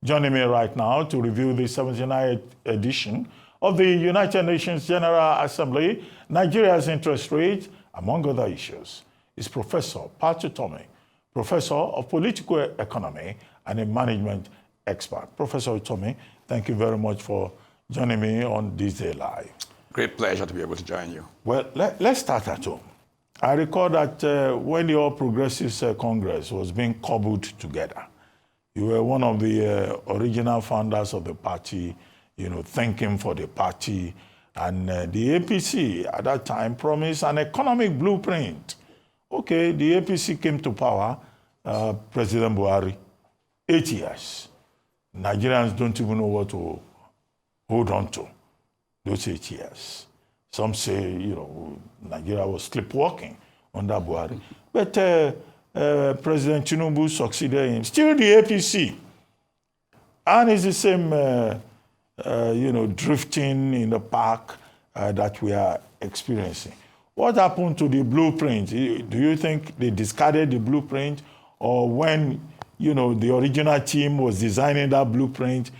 Joining me right now to review the 79th edition of the United Nations General Assembly, Nigeria's interest rate, among other issues, is Professor Utomi, Professor of Political Economy and a management expert. Professor Utomi, thank you very much for joining me on this day live. Great pleasure to be able to join you. Well, let's start at home. I recall that when the All Progressives Congress was being cobbled together, you were one of the original founders of the party, thinking for the party. And the APC at that time promised an economic blueprint. Okay, the APC came to power, President Buhari, 8 years. Nigerians don't even know what to hold on to those 8 years. Some say, Nigeria was sleepwalking under Buhari. But President Tinubu succeeded him. Still the APC. And it's the same, drifting in the park that we are experiencing. What happened to the blueprint? Do you think they discarded the blueprint? Or when, the original team was designing that blueprint,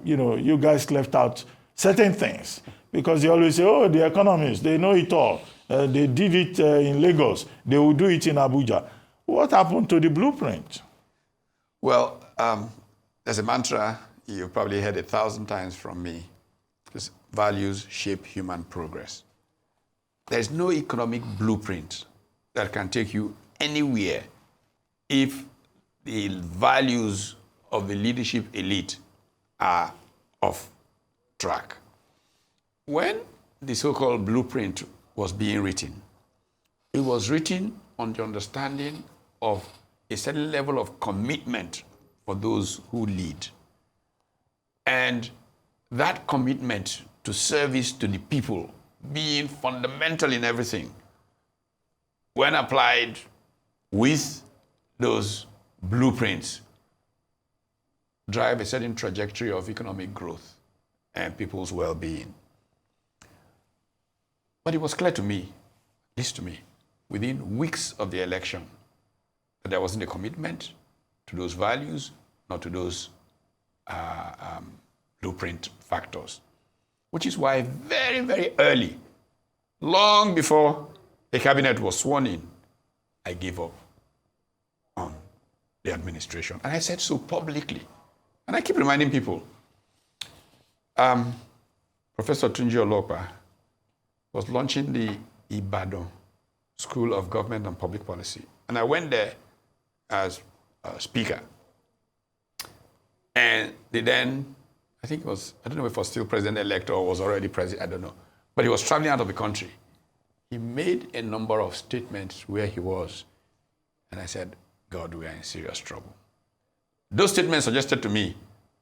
you guys left out certain things? Because they always say, oh, the economists, they know it all. They did it in Lagos. They will do it in Abuja. What happened to the blueprint? Well, there's a mantra you've probably heard 1,000 times from me. It's values shape human progress. There's no economic blueprint that can take you anywhere if the values of the leadership elite are off track. When the so-called blueprint was being written, it was written on the understanding of a certain level of commitment for those who lead. And that commitment to service to the people being fundamental in everything, when applied with those blueprints, drive a certain trajectory of economic growth and people's well-being. But it was clear to me, at least to me, within weeks of the election, that there wasn't a commitment to those values, not to those blueprint factors. Which is why very, very early, long before the cabinet was sworn in, I gave up on the administration. And I said so publicly. And I keep reminding people. Professor Tunji Olopa was launching the Ibadan School of Government and Public Policy. And I went there as a speaker. And they then, I think it was, I don't know if it was still president-elect or was already president, I don't know. But he was traveling out of the country. He made a number of statements where he was. And I said, God, we are in serious trouble. Those statements suggested to me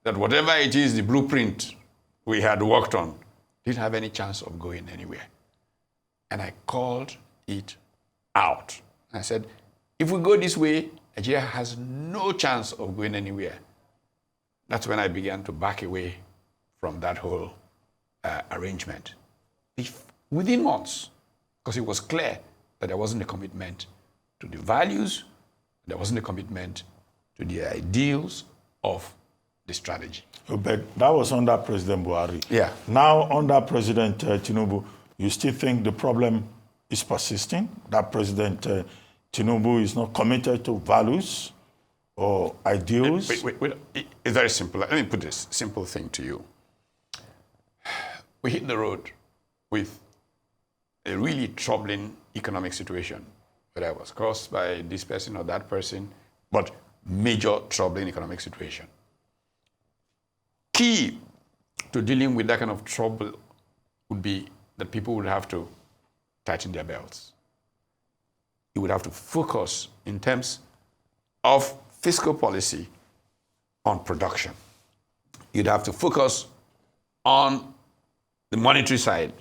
that whatever it is, the blueprint we had worked on, didn't have any chance of going anywhere. And I called it out. I said, if we go this way, Nigeria has no chance of going anywhere. That's when I began to back away from that whole arrangement. Within months, because it was clear that there wasn't a commitment to the values, there wasn't a commitment to the ideals of the strategy. But that was under President Buhari. Yeah. Now, under President Tinubu, you still think the problem is persisting? That President Tinubu is not committed to values or ideals? Wait. It's very simple. Let me put this simple thing to you. We hit the road with a really troubling economic situation, whether it was caused by this person or that person, but major troubling economic situation. Key to dealing with that kind of trouble would be that people would have to tighten their belts. You would have to focus in terms of fiscal policy on production. You'd have to focus on the monetary side,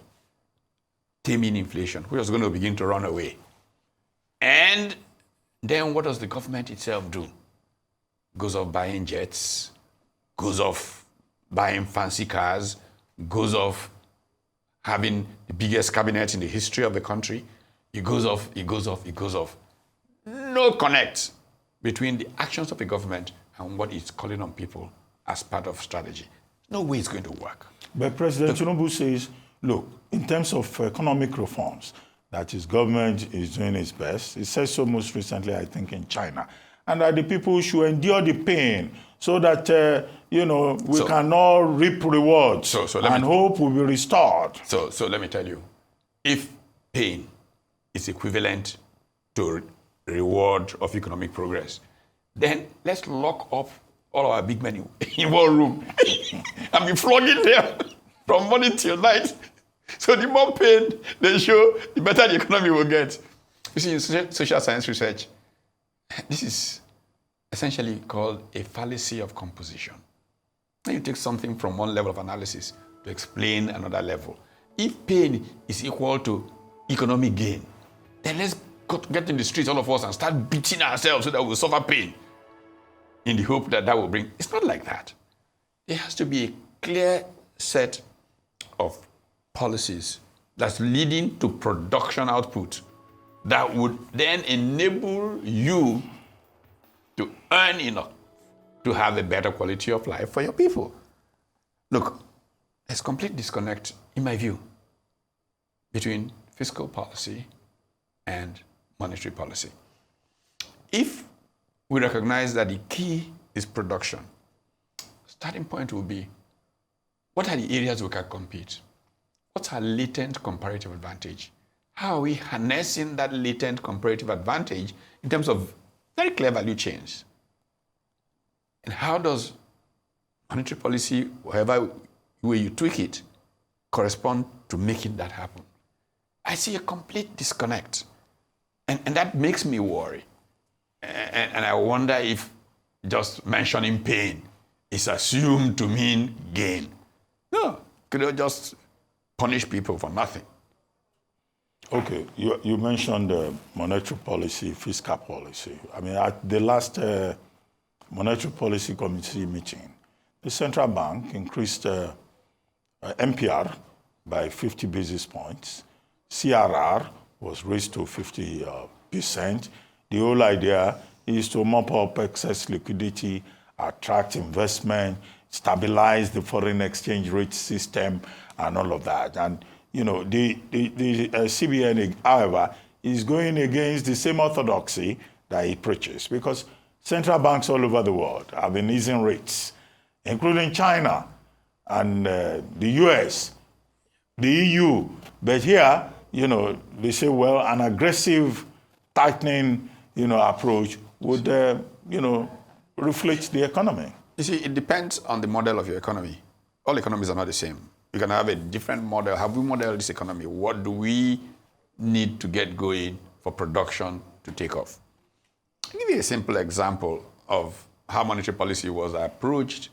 taming inflation, which was going to begin to run away. And then what does the government itself do? Goes off buying jets, goes off buying fancy cars, goes off having the biggest cabinet in the history of the country. It goes off. No connect between the actions of the government and what it's calling on people as part of strategy. No way it's going to work. But President Tinubu says, look, in terms of economic reforms, that his government is doing its best. He said so most recently, I think, in China. And that the people should endure the pain so that, we can all reap rewards and hope will be restored. So let me tell you, if pain is equivalent to reward of economic progress, then let's lock up all our big men in one room and be flogging them from morning till night. So the more pain they show, the better the economy will get. You see, in social science research, this is essentially called a fallacy of composition. When you take something from one level of analysis to explain another level, if pain is equal to economic gain, then let's get in the streets, all of us, and start beating ourselves so that we'll suffer pain in the hope that will bring. It's not like that. There has to be a clear set of policies that's leading to production output that would then enable you to earn enough to have a better quality of life for your people. Look, there's complete disconnect, in my view, between fiscal policy and monetary policy. If we recognize that the key is production, starting point will be, what are the areas we can compete? What's our latent comparative advantage? How are we harnessing that latent comparative advantage in terms of very clear value chains? And how does monetary policy, whatever way you tweak it, correspond to making that happen? I see a complete disconnect. And that makes me worry. And I wonder if just mentioning pain is assumed to mean gain. No, could you just punish people for nothing? Okay, you mentioned monetary policy, fiscal policy. I mean, at the last monetary policy committee meeting, the central bank increased MPR by 50 basis points. CRR was raised to 50%. The whole idea is to mop up excess liquidity, attract investment, stabilize the foreign exchange rate system, and all of that. And the CBN, however, is going against the same orthodoxy that it preaches, because central banks all over the world have been easing rates, including China and the US, the EU. But here, they say, well, an aggressive tightening, approach would, reflect the economy. You see, it depends on the model of your economy. All economies are not the same. You can have a different model. Have we modeled this economy? What do we need to get going for production to take off? I'll give you a simple example of how monetary policy was approached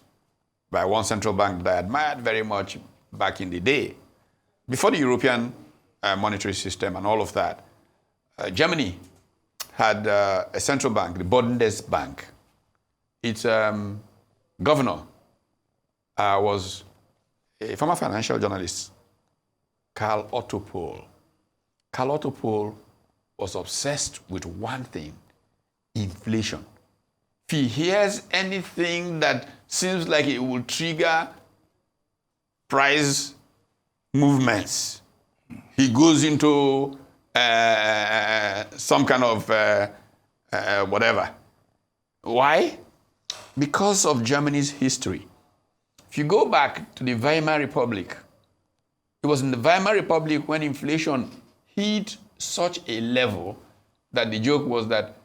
by one central bank that I admired very much back in the day. Before the European monetary system and all of that, Germany had a central bank, the Bundesbank. Its governor was a former financial journalist, Karl Otto Pohl. Karl Otto Pohl was obsessed with one thing: inflation. If he hears anything that seems like it will trigger price movements, he goes into some kind of whatever. Why? Because of Germany's history. If you go back to the Weimar Republic, it was in the Weimar Republic when inflation hit such a level that the joke was that,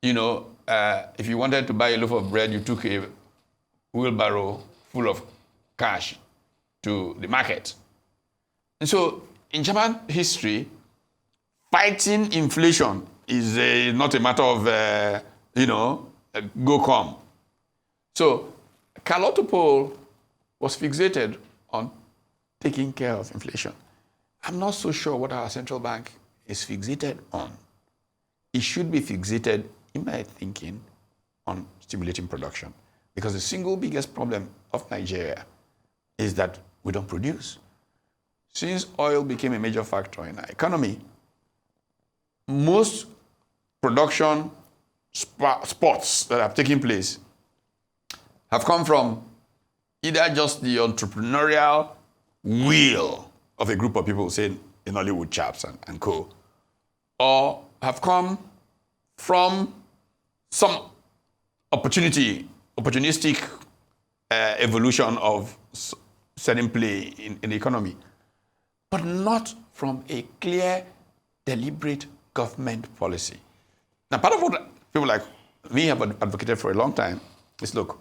if you wanted to buy a loaf of bread, you took a wheelbarrow full of cash to the market. And so in German history, fighting inflation is not a matter of, go come. So Karl Otto Pohl was fixated on taking care of inflation. I'm not so sure what our central bank is fixated on. It should be fixated, in my thinking, on stimulating production. Because the single biggest problem of Nigeria is that we don't produce. Since oil became a major factor in our economy, most production spots that have taken place have come from either just the entrepreneurial will of a group of people, say in Hollywood chaps and co, or have come from some opportunistic evolution of certain play in the economy, but not from a clear, deliberate government policy. Now, part of what people like me have advocated for a long time is, look,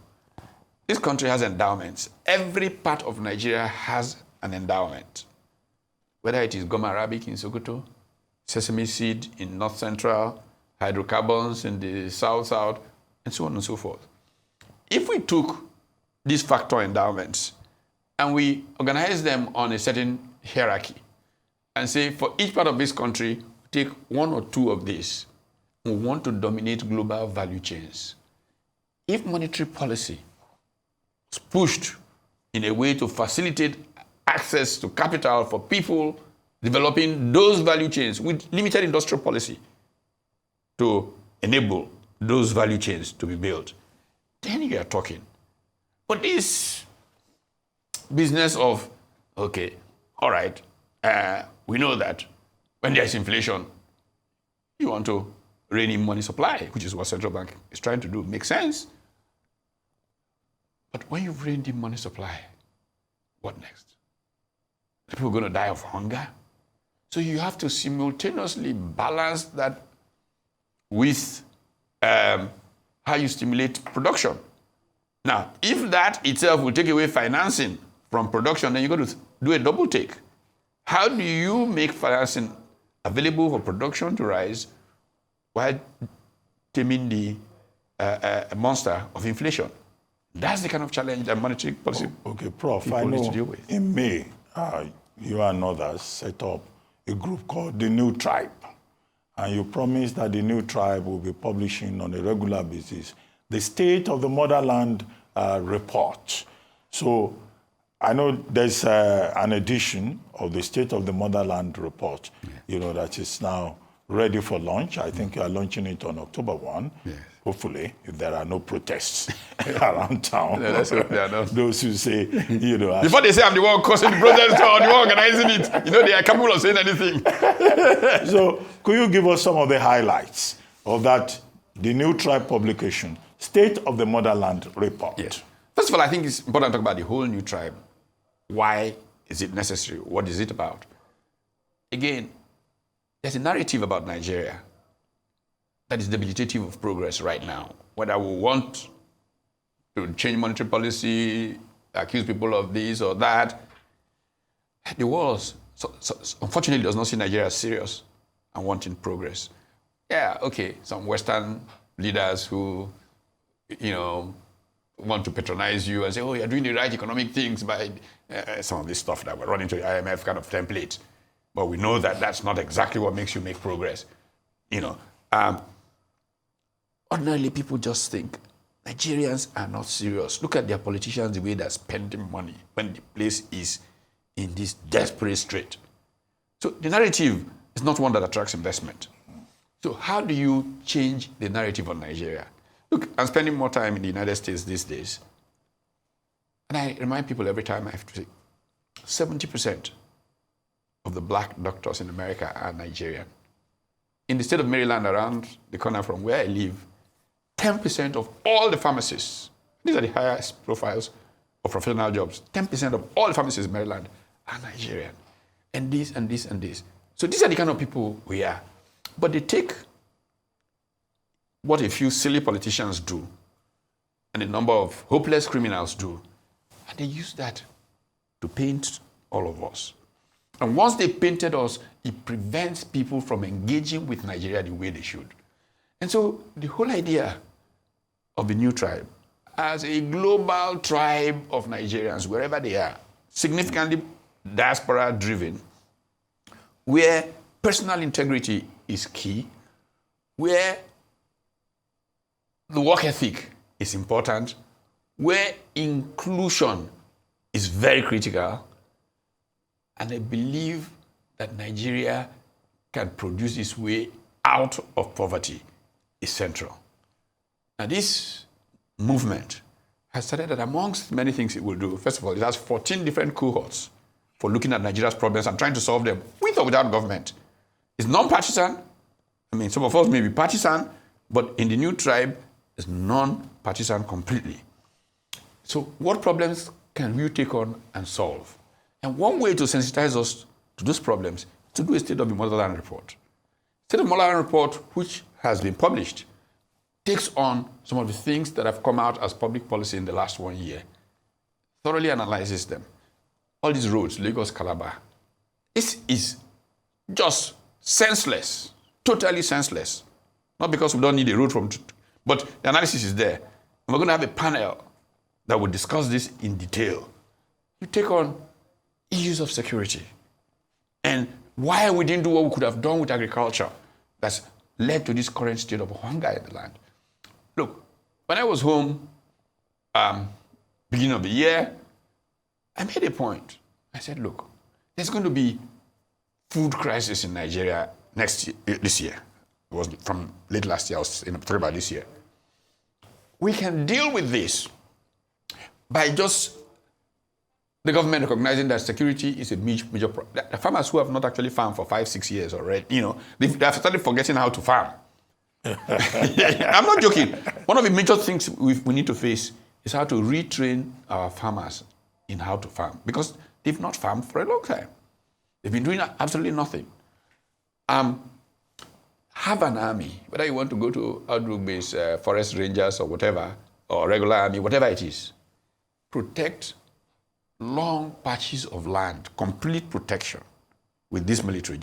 this country has endowments. Every part of Nigeria has an endowment. Whether it is Goma Arabic in Sokoto, sesame seed in North Central, hydrocarbons in the South, and so on and so forth. If we took these factor endowments and we organize them on a certain hierarchy and say, for each part of this country, take one or two of these, we want to dominate global value chains. If monetary policy is pushed in a way to facilitate access to capital for people developing those value chains with limited industrial policy to enable those value chains to be built, then you are talking. But this business of, okay, all right, we know that when there's inflation, you want to rein in money supply, which is what central bank is trying to do. Makes sense. But when you've reined in money supply, what next? People are going to die of hunger. So you have to simultaneously balance that with how you stimulate production. Now, if that itself will take away financing from production, then you're going to do a double take. How do you make financing available for production to rise while taming the monster of inflation? That's the kind of challenge that monetary policy Okay, Prof, people I need know to deal with. in May, you and others set up a group called the New Tribe. And you promised that the New Tribe will be publishing on a regular basis the State of the Motherland report. So I know there's an edition of the State of the Motherland report, that is now ready for launch. I think you are launching it on October 1. Yes. Hopefully, if there are no protests around town. Yeah, let's hope there are not. Those who say, before they say I'm the one causing the protest or the one organizing it, they are capable of saying anything. So, could you give us some of the highlights of that, the New Tribe publication, State of the Motherland report? Yes. First of all, I think it's important to talk about the whole New Tribe. Why is it necessary? What is it about? Again, there's a narrative about Nigeria that is debilitative of progress right now. Whether we want to change monetary policy, accuse people of this or that, the world, unfortunately, does not see Nigeria as serious and wanting progress. Yeah, okay, some Western leaders who, want to patronize you and say, oh, you're doing the right economic things by some of this stuff that we're running to the IMF kind of template. But we know that that's not exactly what makes you make progress. Ordinarily, people just think Nigerians are not serious. Look at their politicians, the way they're spending money when the place is in this desperate strait. So the narrative is not one that attracts investment. So how do you change the narrative on Nigeria? Look, I'm spending more time in the United States these days. And I remind people every time I have to say, 70% of the black doctors in America are Nigerian. In the state of Maryland, around the corner from where I live, 10% of all the pharmacists, these are the highest profiles of professional jobs, 10% of all the pharmacists in Maryland are Nigerian. And this, and this, and this. So these are the kind of people we are. But they take what a few silly politicians do and a number of hopeless criminals do, and they use that to paint all of us. And once they painted us, it prevents people from engaging with Nigeria the way they should. And so the whole idea of the New Tribe as a global tribe of Nigerians, wherever they are, significantly diaspora-driven, where personal integrity is key, where the work ethic is important, where inclusion is very critical, and I believe that Nigeria can produce its way out of poverty is central. Now, this movement has started that amongst many things it will do, first of all, it has 14 different cohorts for looking at Nigeria's problems and trying to solve them with or without government. It's non-partisan. I mean, some of us may be partisan, but in the new tribe, it's non-partisan completely. So what problems can we take on and solve? And one way to sensitize us to those problems is to do a State of the Motherland report. State of the Motherland report, which has been published, takes on some of the things that have come out as public policy in the last 1 year, thoroughly analyzes them. All these roads, Lagos, Calabar, this is just senseless, totally senseless. Not because we don't need a road but the analysis is there. And we're going to have a panel that will discuss this in detail. You take on issues of security and why we didn't do what we could have done with agriculture that's led to this current state of hunger in the land. Look, when I was home, beginning of the year, I made a point. I said, look, there's going to be food crisis in Nigeria this year. It was from late last year, I was in October this year. We can deal with this by just the government recognizing that security is a major problem. The farmers who have not actually farmed for 5-6 years already, they've started forgetting how to farm. I'm not joking. One of the major things we need to face is how to retrain our farmers in how to farm, because they've not farmed for a long time. They've been doing absolutely nothing. Have an army, whether you want to go to outlook-based forest rangers or whatever, or regular army, whatever it is. Protect long patches of land, complete protection with this military,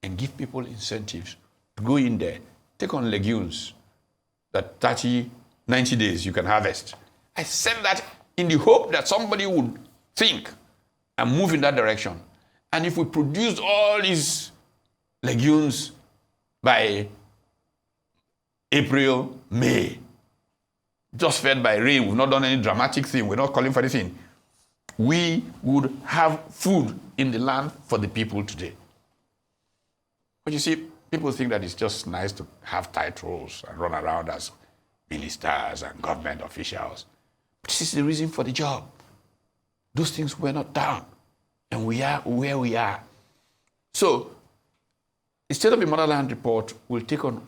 and give people incentives to go in there, take on legumes that 30, 90 days you can harvest. I said that in the hope that somebody would think and move in that direction. And if we produce all these legumes by April, May, just fed by rain, we've not done any dramatic thing, we're not calling for anything, we would have food in the land for the people today. But you see, people think that it's just nice to have titles and run around as ministers and government officials. This is the reason for the job. Those things were not done, and we are where we are. So, instead of a Motherland report, we'll take on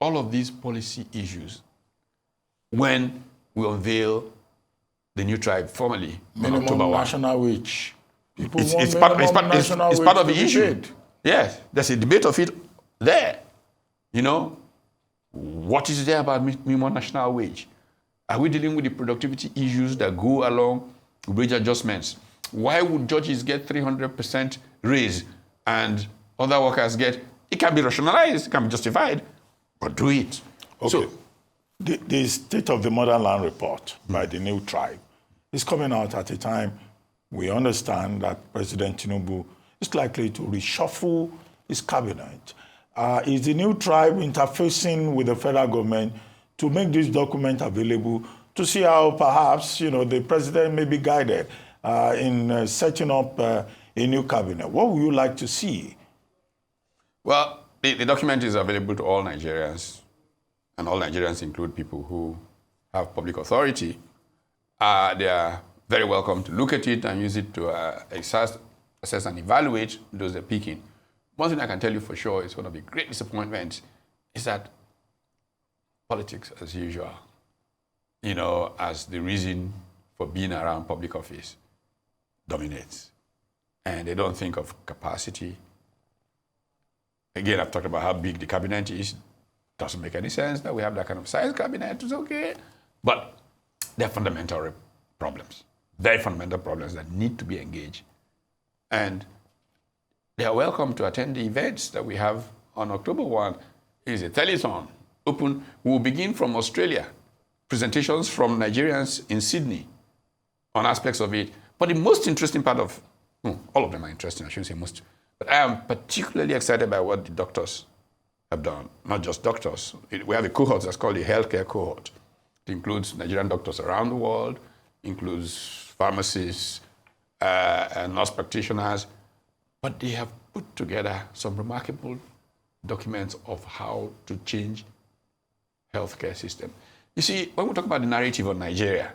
all of these policy issues when we unveil the new tribe formally on October 1. National wage. People It's want part minimum of the wage issue. debate. Yes, there's a debate of it there. What is there about minimum national wage? Are we dealing with the productivity issues that go along with wage adjustments? Why would judges get 300% raise and other workers get? It can be rationalized, it can be justified, but do it. Okay. So, the State of the Motherland report by the new tribe is coming out at a time we understand that President Tinubu is likely to reshuffle his cabinet. Is the new tribe interfacing with the federal government to make this document available to see how perhaps the president may be guided in setting up a new cabinet? What would you like to see? Well, the document is available to all Nigerians, and all Nigerians include people who have public authority. They are very welcome to look at it and use it to assess and evaluate those they're picking. One thing I can tell you for sure is one of the great disappointments is that politics, as usual, as the reason for being around public office, dominates. And they don't think of capacity. Again, I've talked about how big the cabinet is. Doesn't make any sense that we have that kind of size cabinet. It's okay. But there are fundamental problems, very fundamental problems that need to be engaged. And they are welcome to attend the events that we have on October 1. It is a telethon, open. We will begin from Australia, presentations from Nigerians in Sydney on aspects of it. But the most interesting part of, all of them are interesting, I shouldn't say most, but I am particularly excited by what the doctors have done. Not just doctors. We have a cohort that's called the healthcare cohort. It includes Nigerian doctors around the world, includes pharmacists, and nurse practitioners. But they have put together some remarkable documents of how to change healthcare system. You see, when we talk about the narrative of Nigeria,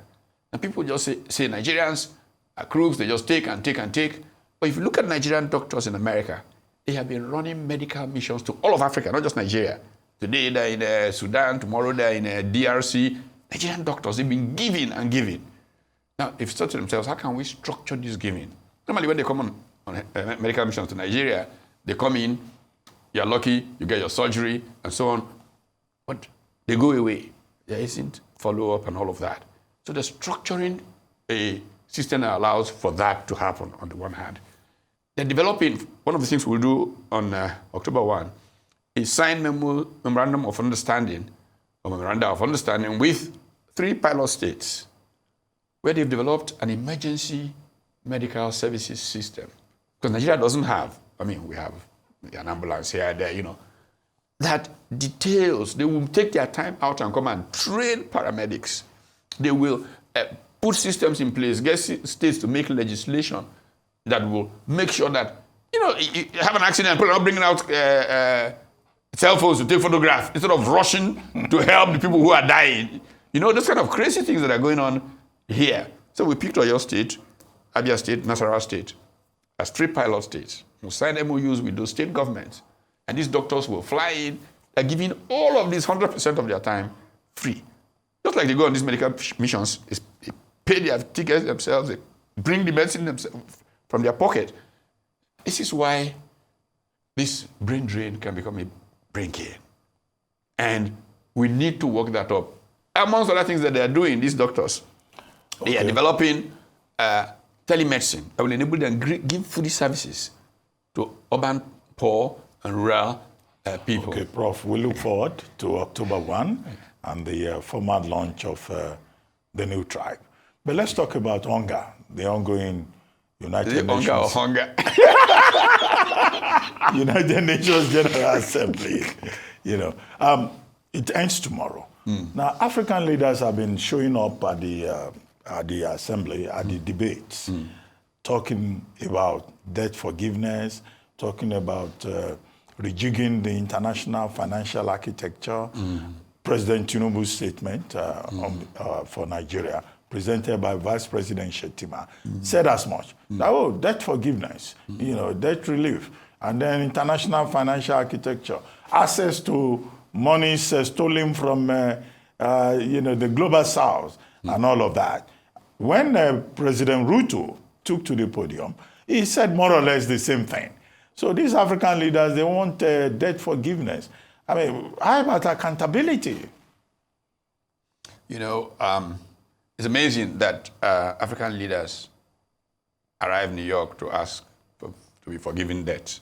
and people just say Nigerians are crooks, they just take and take and take. But if you look at Nigerian doctors in America, they have been running medical missions to all of Africa, not just Nigeria. Today they're in Sudan, tomorrow they're in DRC. Nigerian doctors, they've been giving and giving. Now, if they thought to themselves, how can we structure this giving? Normally when they come on medical missions to Nigeria, they come in, you're lucky, you get your surgery, and so on. But they go away. There isn't follow-up and all of that. So they're structuring a system that allows for that to happen on the one hand. They're developing, one of the things we'll do on October 1 is sign memorandum of understanding, or memoranda of understanding with 3 pilot states where they've developed an emergency medical services system. Because Nigeria doesn't have, we have an ambulance here, there, that details. They will take their time out and come and train paramedics. They will put systems in place, get states to make legislation that will make sure that, you have an accident, people are not bringing out cell phones to take photographs instead of rushing to help the people who are dying. Those kind of crazy things that are going on here. So we picked Oyo State, Abia State, Nasarawa State as 3 pilot states. We'll sign MOUs with those state governments. And these doctors will fly in. They're giving all of these 100% of their time free. Just like they go on these medical missions, they pay their tickets themselves, they bring the medicine themselves from their pocket. This is why this brain drain can become a brain gain. And we need to work that up. Amongst other things that they are doing, these doctors, they are developing telemedicine that will enable them to give food services to urban poor and rural people. Okay, Prof, we look forward to October 1 and the formal launch of the new tribe. But let's talk about UNGA, the ongoing United Nations. UNGA or hunger? United Nations General Assembly. It ends tomorrow. Now, African leaders have been showing up at the assembly, at the debates, talking about debt forgiveness, talking about rejigging the international financial architecture. President Tinubu's statement for Nigeria, presented by Vice President Shettima, said as much. That, debt forgiveness, debt relief, and then international financial architecture, access to monies stolen from the global south, and all of that. When President Ruto took to the podium, he said more or less the same thing. So these African leaders, they want debt forgiveness. How about accountability? It's amazing that African leaders arrive in New York to ask to be forgiven debt.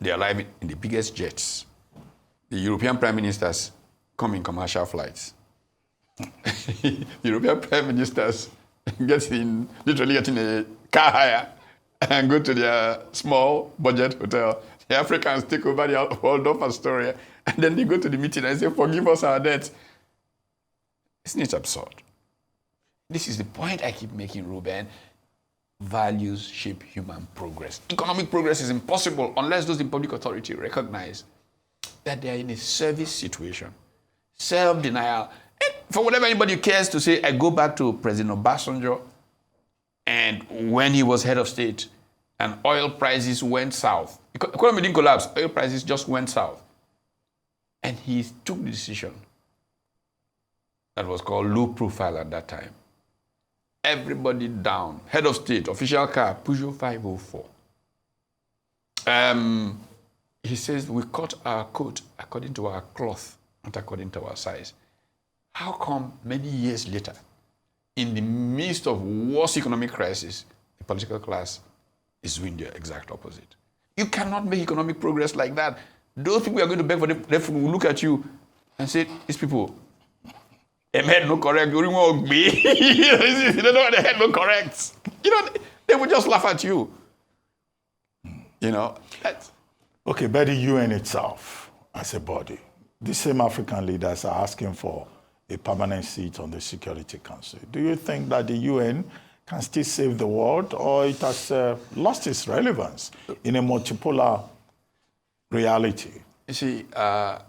They arrive in the biggest jets. The European prime ministers come in commercial flights. European prime ministers literally getting a car hire and go to their small budget hotel. The Africans take over the Waldorf Astoria, and then they go to the meeting and say, forgive us our debt. Isn't it absurd? This is the point I keep making, Ruben. Values shape human progress. Economic progress is impossible unless those in public authority recognize that they are in a service situation. Self-denial. And for whatever anybody cares to say, I go back to President Obasanjo, and when he was head of state, and oil prices went south. Economy didn't collapse. Oil prices just went south. And he took the decision that was called low profile at that time. Everybody down. Head of state, official car, Peugeot 504. He says, we cut our coat according to our cloth, not according to our size. How come many years later, in the midst of worst economic crisis, the political class is doing the exact opposite? You cannot make economic progress like that. Those people are going to beg for the will look at you and say, these people, a head no correct, you don't know what the head no correct. They will just laugh at you. Okay, but the UN itself, as a body, these same African leaders are asking for a permanent seat on the Security Council. Do you think that the UN can still save the world, or it has lost its relevance in a multipolar reality? You see, the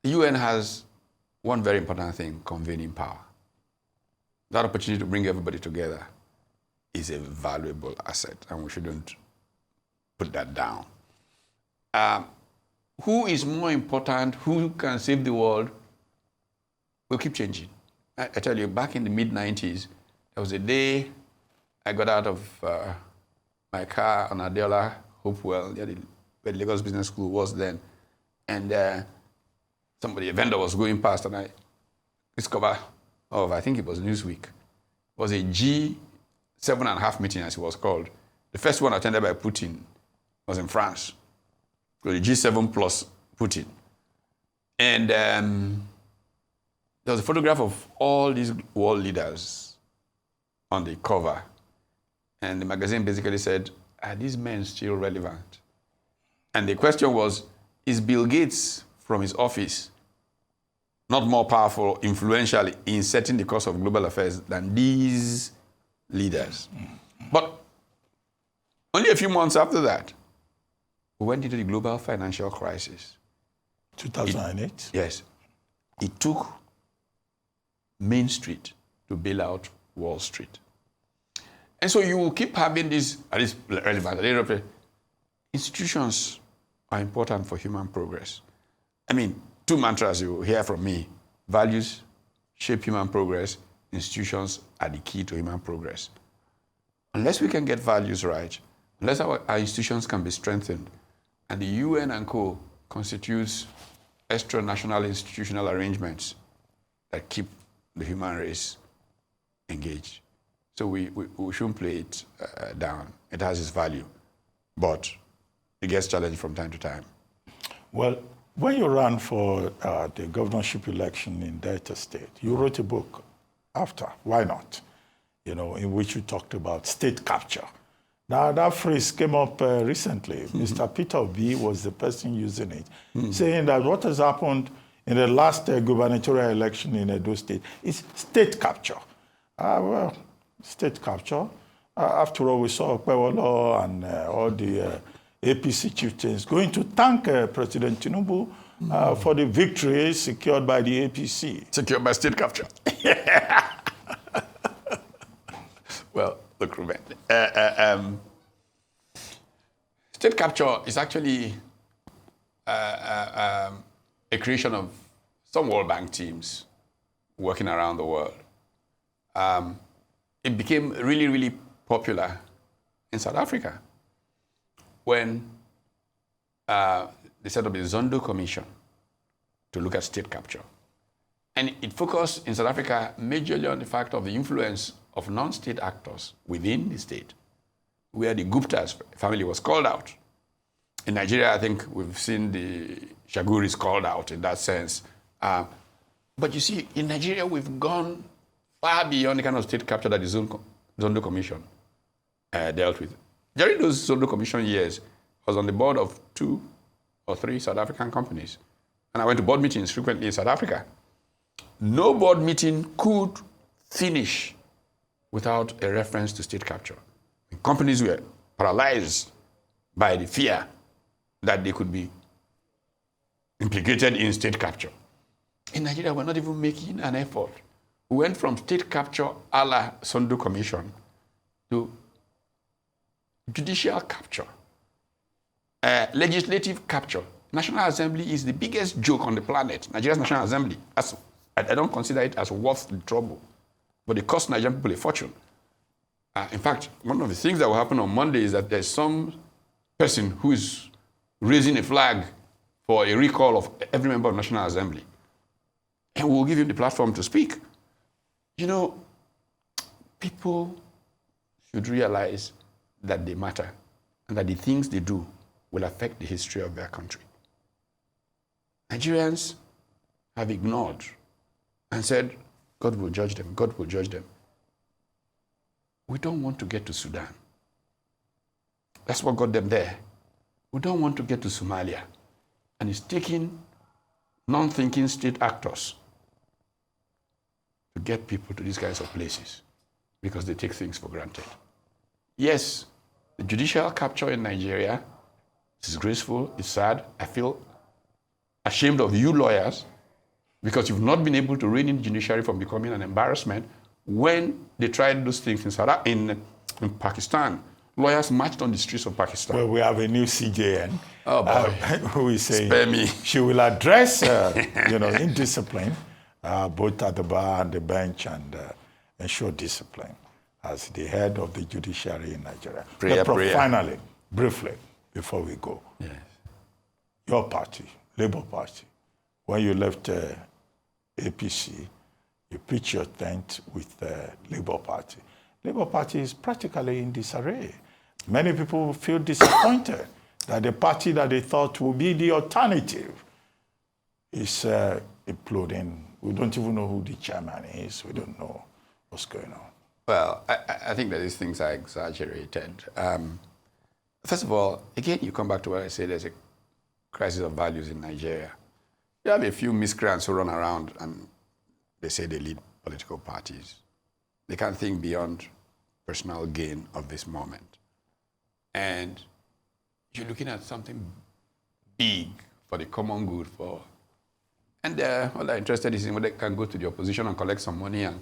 UN has one very important thing, convening power. That opportunity to bring everybody together is a valuable asset, and we shouldn't put that down. Who is more important? Who can save the world? Will keep changing. I tell you, back in the mid-90s, there was a day I got out of my car on Adeola, Hopewell, where the Lagos Business School was then, and a vendor was going past, and I discovered, I think it was Newsweek. It was a G7.5 meeting, as it was called. The first one attended by Putin was in France. So the G7 plus Putin. And there was a photograph of all these world leaders on the cover. And the magazine basically said, are these men still relevant? And the question was, is Bill Gates from his office not more powerful, influential in setting the course of global affairs than these leaders? But only a few months after that, we went into the global financial crisis. 2008? Yes. It took Main Street to bail out Wall Street. And so you will keep having this, at least relevant, institutions are important for human progress. I mean, two mantras you hear from me: values shape human progress, institutions are the key to human progress. Unless we can get values right, unless our institutions can be strengthened, and the UN and co. constitutes extra-national institutional arrangements that keep the human race engaged. So we shouldn't play it down. It has its value, but it gets challenged from time to time. Well, when you ran for the governorship election in Delta State, you wrote a book after, why not? In which you talked about state capture. Now, that phrase came up recently. Mr. Peter Obi was the person using it, saying that what has happened in the last gubernatorial election in Edo State is state capture. Well, state capture. After all, we saw Kwewolo and all the APC chieftains going to thank President Tinubu for the victory secured by the APC. Secured by state capture. Well, look, Ruben. State capture is actually a creation of some World Bank teams working around the world. It became really, really popular in South Africa when they set up the Zondo Commission to look at state capture. And it focused in South Africa majorly on the fact of the influence of non-state actors within the state, where the Gupta's family was called out. In Nigeria, I think we've seen the Shaguris called out in that sense. But you see, in Nigeria, we've gone far beyond the kind of state capture that the Zondo Commission dealt with. During those Zondo Commission years, I was on the board of 2 or 3 South African companies. And I went to board meetings frequently in South Africa. No board meeting could finish without a reference to state capture. The companies were paralyzed by the fear that they could be implicated in state capture. In Nigeria, we're not even making an effort. We went from state capture a la Zondo Commission to judicial capture, legislative capture. National Assembly is the biggest joke on the planet. Nigeria's National Assembly. I don't consider it as worth the trouble, but it costs Nigerian people a fortune. In fact, one of the things that will happen on Monday is that there's some person who is raising a flag for a recall of every member of the National Assembly. And we'll give him the platform to speak. People should realize that they matter and that the things they do will affect the history of their country. Nigerians have ignored and said, God will judge them, God will judge them. We don't want to get to Sudan. That's what got them there. We don't want to get to Somalia. And it's taking non-thinking state actors to get people to these kinds of places because they take things for granted. Yes, the judicial capture in Nigeria is disgraceful, it's sad. I feel ashamed of you lawyers because you've not been able to rein in the judiciary from becoming an embarrassment. When they tried those things in Pakistan, lawyers marched on the streets of Pakistan. Well, we have a new CJN. Oh, boy. Who is saying Spare me. she will address, indiscipline, both at the bar and the bench, and ensure discipline as the head of the judiciary in Nigeria. Prayer. Finally, briefly, before we go, Yes. your party, Labour Party, when you left APC, you pitched your tent with the Labour Party. Labour Party is practically in disarray. Many people feel disappointed that the party that they thought would be the alternative is imploding. We don't even know who the chairman is. We don't know what's going on. Well, I think that these things are exaggerated. First of all, again, you come back to what I said, there's a crisis of values in Nigeria. You have a few miscreants who run around and they say they lead political parties. They can't think beyond personal gain of this moment. And you're looking at something big for the common good and all they're interested is in whether they can go to the opposition and collect some money and,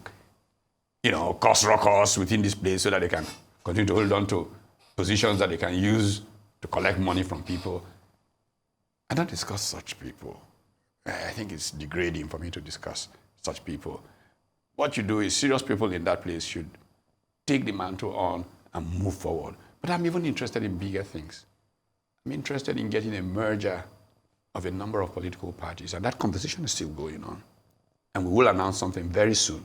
cause ruckus within this place so that they can continue to hold on to positions that they can use to collect money from people. I don't discuss such people. I think it's degrading for me to discuss such people. What you do is serious people in that place should take the mantle on and move forward. But I'm even interested in bigger things. I'm interested in getting a merger of a number of political parties, and that conversation is still going on. And we will announce something very soon.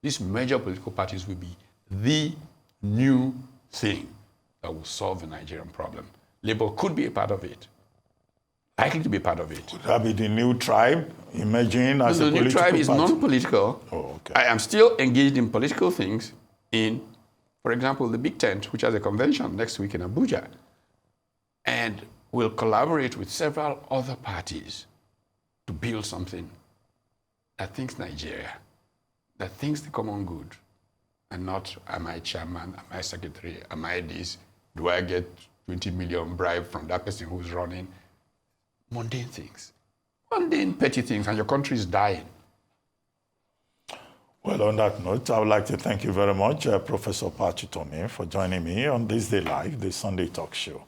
These major political parties will be the new thing that will solve the Nigerian problem. Labour could be a part of it. Likely to be part of it. Would that be the new tribe emerging as a political party? The new tribe is non-political. Oh, okay. I am still engaged in political things for example, the Big Tent, which has a convention next week in Abuja. And we'll collaborate with several other parties to build something that thinks Nigeria, that thinks the common good, and not, am I chairman, am I secretary, am I this, do I get 20 million bribe from that person who's running? Mundane things, mundane, petty things, and your country is dying. Well, on that note, I would like to thank you very much, Professor Utomi, for joining me on This Day Live, the Sunday talk show.